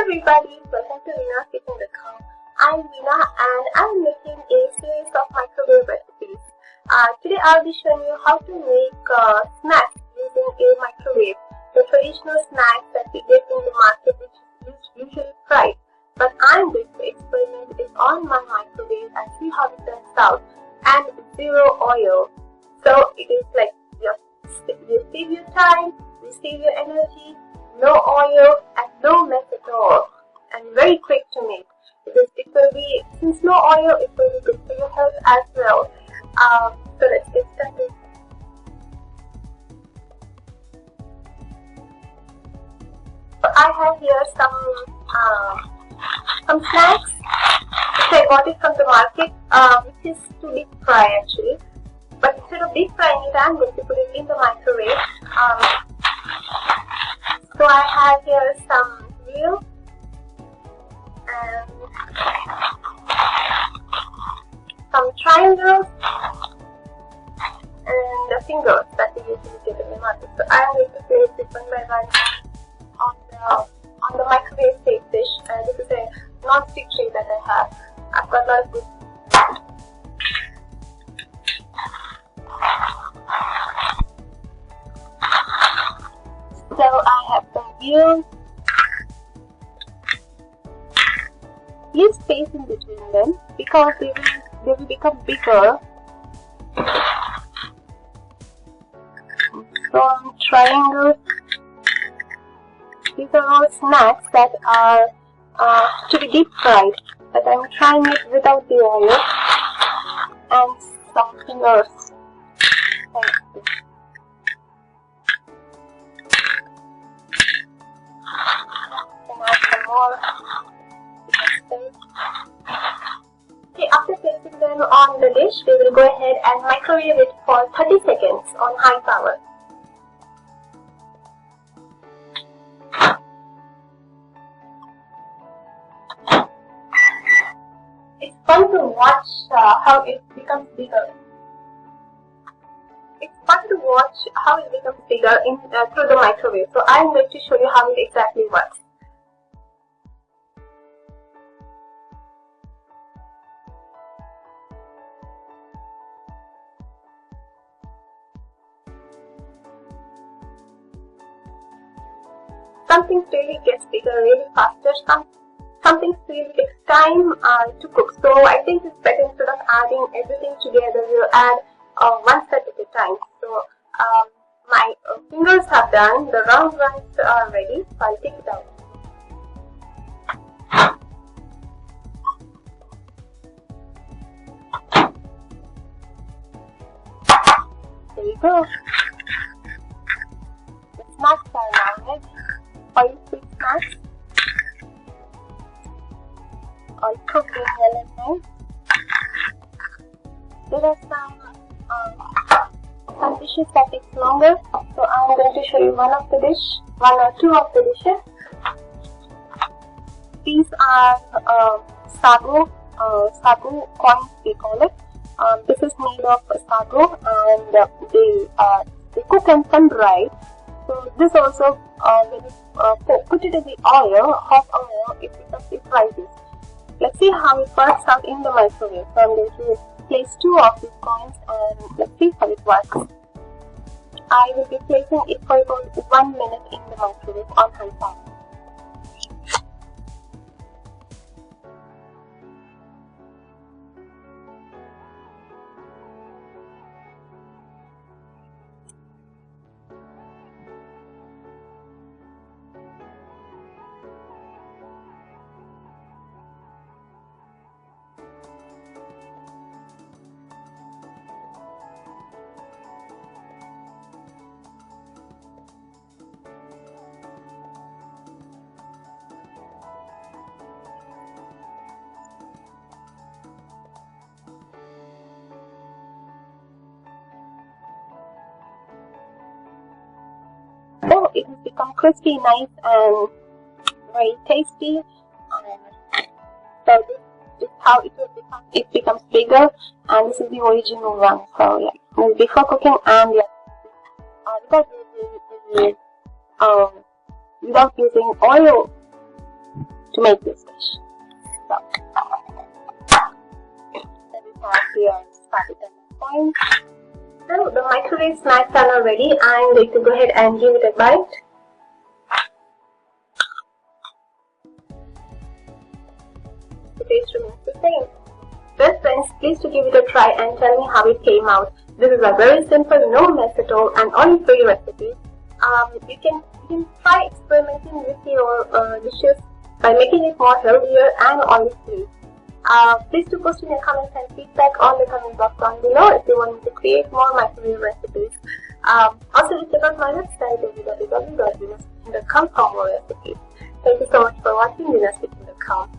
everybody, welcome to Veena's Kitchen.com. I'm Veena and I'm making a series of microwave recipes. Today I'll be showing you how to make snacks using a microwave. The traditional snacks that we get in the market which is usually fried. But I'm going to experiment it on my microwave and see how it turns out. And zero oil. So it is like you save your time, you save your energy, no oil and no mess at all, and very quick to make. Because it will be, since no oil, it will be good for your health as well. So let's get started. So I have here some snacks which I got it from the market, which is to deep fry actually. But instead of deep frying it, I'm going to put it in the microwave. So I have here some veal and some triangles and the fingers that we usually get in the market. So I am going to place it one by one on the microwave safe dish. This is a non-stick tray that I have. I've got a lot of good. So I have some veal. Leave space in between them because they will become bigger. Some triangles. These are all snacks that are to be deep fried, but I'm trying it without the oil. And some fingers. Okay, after placing them on the dish, we will go ahead and microwave it for 30 seconds on high power. It's fun to watch how it becomes bigger. It's fun to watch how it becomes bigger through the microwave. So I'm going to show you how it exactly works. Some things really gets bigger really faster. Some things really takes time to cook. So I think it's better instead of adding everything together, we'll add one set at a time. So my fingers are done. The round ones are ready. So I'll take it out. There you go. The snacks are now ready. Oil-free snacks, all cooked in well and nice. There are some dishes that take longer, so I'm going to show you one or two of the dishes. These are sago coins we call it. This is made of sago and they cook and sun dry. So this also, when you put it in the oil, hot oil, it becomes it rises. Let's see how it works out in the microwave. So I'm going to place two of these coins and let's see how it works. I will be placing it for about 1 minute in the microwave on high power. Oh, it has become crispy, nice and very tasty. So this is how it will become. It becomes bigger, and this is the original one. So yeah, before cooking and without using oil. to make this dish. So, then we have here started at that point. So the microwave snacks are now ready. I'm going to go ahead and give it a bite. The taste remains the same. Well friends, please to give it a try and tell me how it came out. This is a very simple, no mess at all and oil-free recipe. You can try experimenting with your dishes by making it more healthier and oil-free. Please do post in your comments and feedback on the comment box down below if you want me to create more microwave recipes. Also check out my website www.veenakitchen.com for more recipes. Thank you so much for watching veenakitchen.com.